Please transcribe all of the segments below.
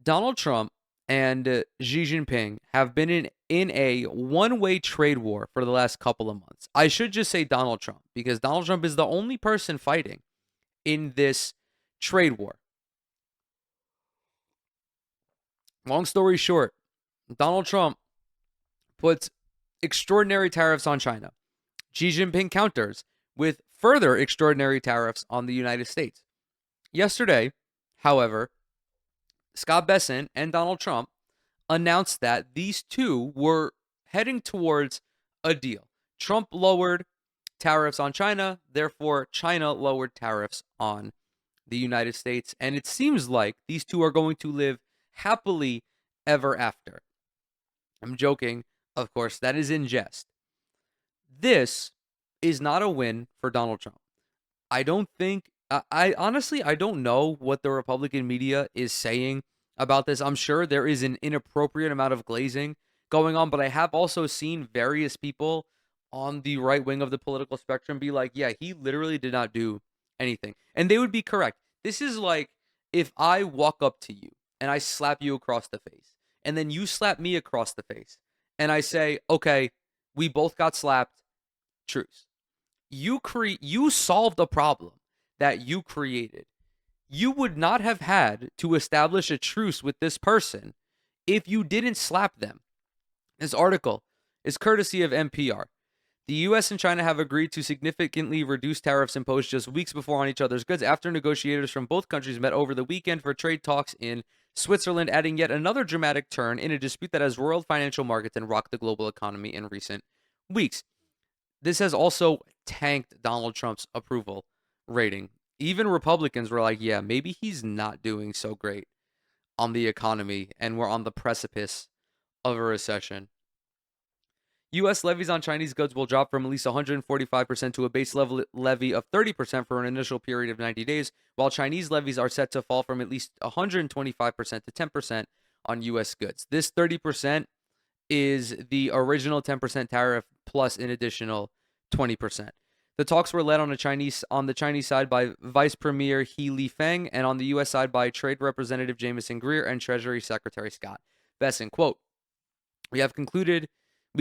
Donald Trump and Xi Jinping have been in a one-way trade war for the last couple of months. I should just say Donald Trump because Donald Trump is the only person fighting in this trade war. Long story short, Donald Trump puts extraordinary tariffs on China. Xi Jinping counters with further extraordinary tariffs on the United States. Yesterday, however, Scott Bessent and Donald Trump announced that these two were heading towards a deal. Trump lowered tariffs on China, therefore, China lowered tariffs on the United States. And it seems like these two are going to live happily ever after. I'm joking, of course, that is in jest. This is not a win for Donald Trump. I don't think, I honestly, I don't know what the Republican media is saying about this. I'm sure there is an inappropriate amount of glazing going on, but I have also seen various people on the right wing of the political spectrum be like, yeah, he literally did not do anything. And they would be correct. This is like if I walk up to you and I slap you across the face, and then you slap me across the face, and I say, okay, we both got slapped, truce. You solved a problem that you created. You would not have had to establish a truce with this person if you didn't slap them. This article is courtesy of NPR. The US and China have agreed to significantly reduce tariffs imposed just weeks before on each other's goods after negotiators from both countries met over the weekend for trade talks in Switzerland, adding yet another dramatic turn in a dispute that has roiled financial markets and rocked the global economy in recent weeks. This has also tanked Donald Trump's approval rating. Even Republicans were like, yeah, maybe he's not doing so great on the economy, and we're on the precipice of a recession. U.S. levies on Chinese goods will drop from at least 145% to a base level levy of 30% for an initial period of 90 days, while Chinese levies are set to fall from at least 125% to 10% on U.S. goods. This 30% is the original 10% tariff plus an additional 20%. The talks were led on the Chinese side by Vice Premier He Lifeng and on the U.S. side by Trade Representative Jamieson Greer and Treasury Secretary Scott Bessent. Quote, we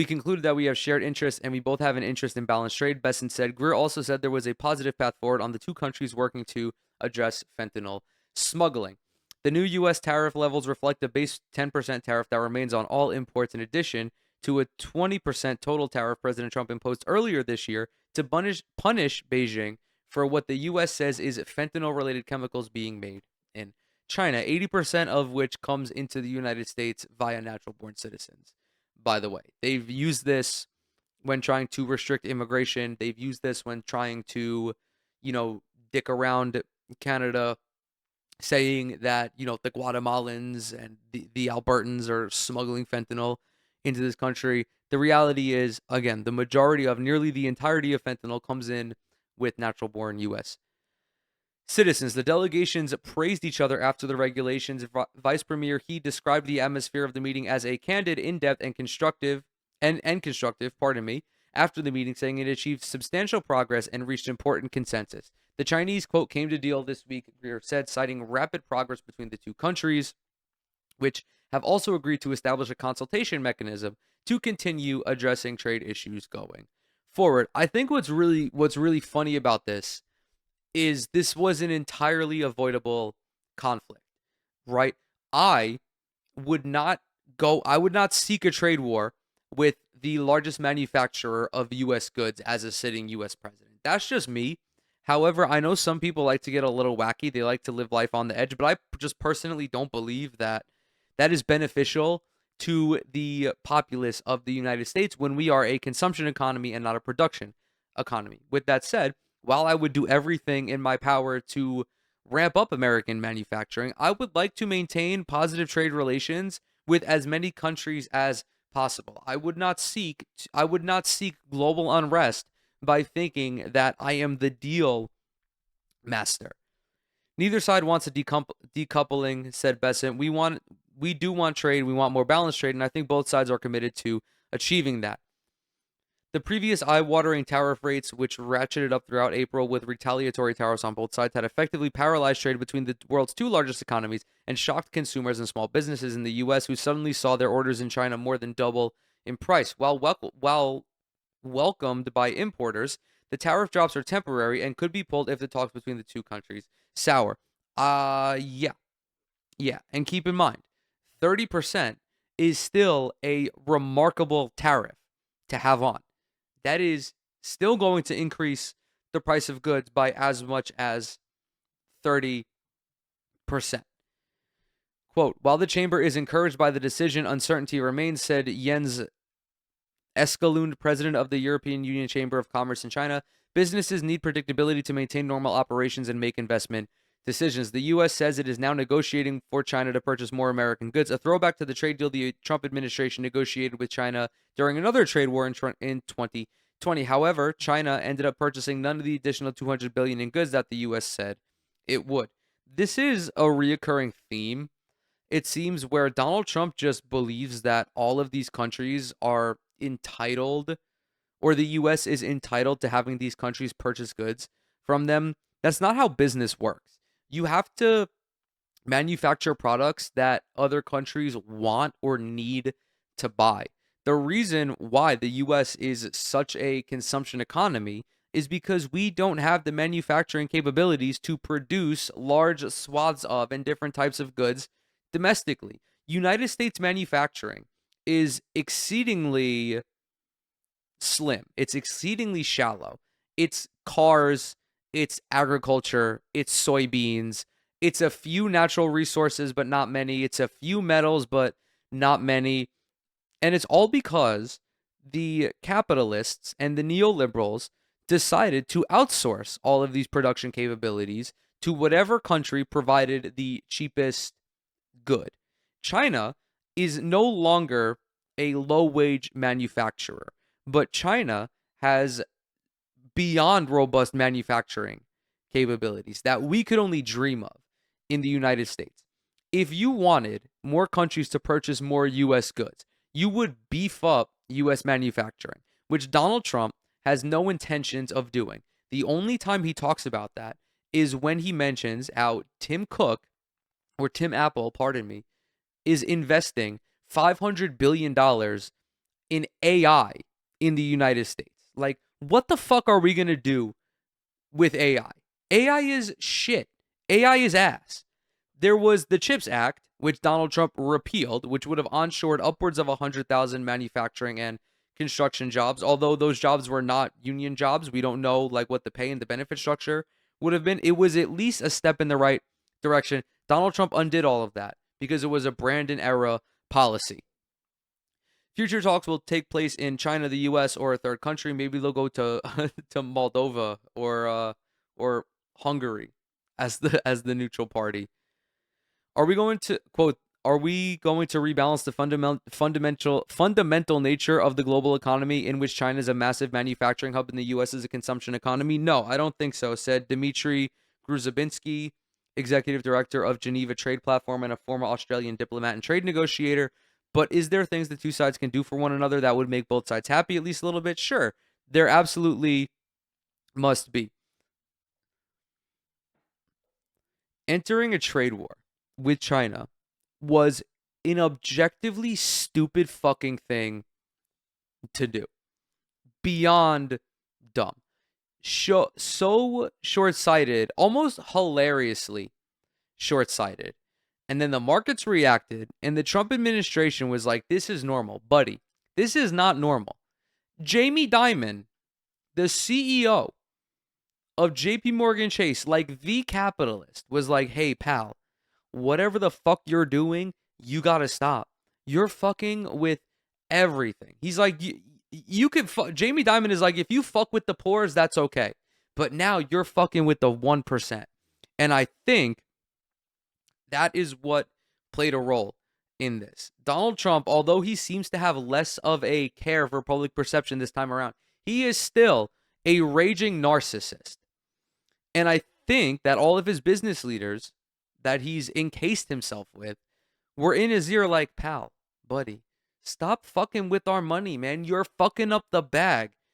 concluded that we have shared interests and we both have an interest in balanced trade, Bessent said. Greer also said there was a positive path forward on the two countries working to address fentanyl smuggling. The new U.S. tariff levels reflect a base 10% tariff that remains on all imports in addition to a 20% total tariff President Trump imposed earlier this year to punish Beijing for what the U.S. says is fentanyl-related chemicals being made in China, 80% of which comes into the United States via natural-born citizens. By the way, they've used this when trying to restrict immigration. They've used this when trying to, dick around Canada, saying that, the Guatemalans and the Albertans are smuggling fentanyl into this country. The reality is, again, the majority of nearly the entirety of fentanyl comes in with natural-born U.S. citizens. The delegations praised each other after the regulations. Vice Premier He described the atmosphere of the meeting as a candid, in-depth, and constructive, after the meeting, saying it achieved substantial progress and reached important consensus. The Chinese, quote, came to deal this week, Greer said, citing rapid progress between the two countries, which have also agreed to establish a consultation mechanism to continue addressing trade issues going forward. I think what's really funny about this is this was an entirely avoidable conflict, right? I would not seek a trade war with the largest manufacturer of U.S. goods as a sitting U.S. president. That's just me. However, I know some people like to get a little wacky. They like to live life on the edge, but I just personally don't believe that is beneficial to the populace of the United States when we are a consumption economy and not a production economy. With that said, while I would do everything in my power to ramp up American manufacturing, I would like to maintain positive trade relations with as many countries as possible. I would not seek global unrest by thinking that I am the deal master. Neither side wants a decoupling, said Bessent. We do want trade. We want more balanced trade, and I think both sides are committed to achieving that. The previous eye-watering tariff rates, which ratcheted up throughout April with retaliatory tariffs on both sides, had effectively paralyzed trade between the world's two largest economies and shocked consumers and small businesses in the U.S., who suddenly saw their orders in China more than double in price. While welcomed by importers, the tariff drops are temporary and could be pulled if the talks between the two countries sour. Yeah. Yeah. And keep in mind, 30% is still a remarkable tariff to have on. That is still going to increase the price of goods by as much as 30%. Quote, while the chamber is encouraged by the decision, uncertainty remains, said Jens Eskelund, president of the European Union Chamber of Commerce in China. Businesses need predictability to maintain normal operations and make investment decisions. The U.S. says it is now negotiating for China to purchase more American goods, a throwback to the trade deal the Trump administration negotiated with China during another trade war in 2020. However, China ended up purchasing none of the additional $200 billion in goods that the U.S. said it would. This is a reoccurring theme, it seems, where Donald Trump just believes that all of these countries are entitled, or the US is entitled to having these countries purchase goods from them. That's not how business works. You have to manufacture products that other countries want or need to buy. The reason why the US is such a consumption economy is because we don't have the manufacturing capabilities to produce large swaths of and different types of goods domestically. United States manufacturing is exceedingly slim. It's exceedingly shallow. It's cars, it's agriculture, it's soybeans, it's a few natural resources, but not many. It's a few metals, but not many. And it's all because the capitalists and the neoliberals decided to outsource all of these production capabilities to whatever country provided the cheapest good. China is no longer a low-wage manufacturer, but China has beyond robust manufacturing capabilities that we could only dream of in the United States. If you wanted more countries to purchase more U.S. goods, you would beef up U.S. manufacturing, which Donald Trump has no intentions of doing. The only time he talks about that is when he mentions how Tim Apple, pardon me, is investing $500 billion in AI in the United States. Like, what the fuck are we going to do with AI? AI is shit. AI is ass. There was the CHIPS Act, which Donald Trump repealed, which would have onshored upwards of 100,000 manufacturing and construction jobs. Although those jobs were not union jobs, we don't know like what the pay and the benefit structure would have been. It was at least a step in the right direction. Donald Trump undid all of that because it was a Brandon era policy. Future talks will take place in China, the U.S., or a third country. Maybe they'll go to to Moldova or Hungary as the neutral party. Are we going to quote? Are we going to rebalance the fundamental nature of the global economy, in which China is a massive manufacturing hub and the U.S. is a consumption economy? No, I don't think so," said Dmitry Gruzabinski, executive director of Geneva Trade Platform and a former Australian diplomat and trade negotiator. But is there things the two sides can do for one another that would make both sides happy at least a little bit? Sure, there absolutely must be. Entering a trade war with China was an objectively stupid fucking thing to do. Beyond dumb. So short-sighted, almost hilariously short-sighted. And then the markets reacted, and the Trump administration was like, this is normal. Buddy, this is not normal. Jamie Dimon, the CEO of JP Morgan Chase, like the capitalist, was like, hey, pal, whatever the fuck you're doing, you gotta stop. You're fucking with everything. He's like, you could Jamie Dimon is like, if you fuck with the poors, that's okay. But now you're fucking with the 1%. And I think that is what played a role in this. Donald Trump, although he seems to have less of a care for public perception this time around, he is still a raging narcissist. And I think that all of his business leaders that he's encased himself with were in his ear like, pal, buddy, stop fucking with our money, man. You're fucking up the bag.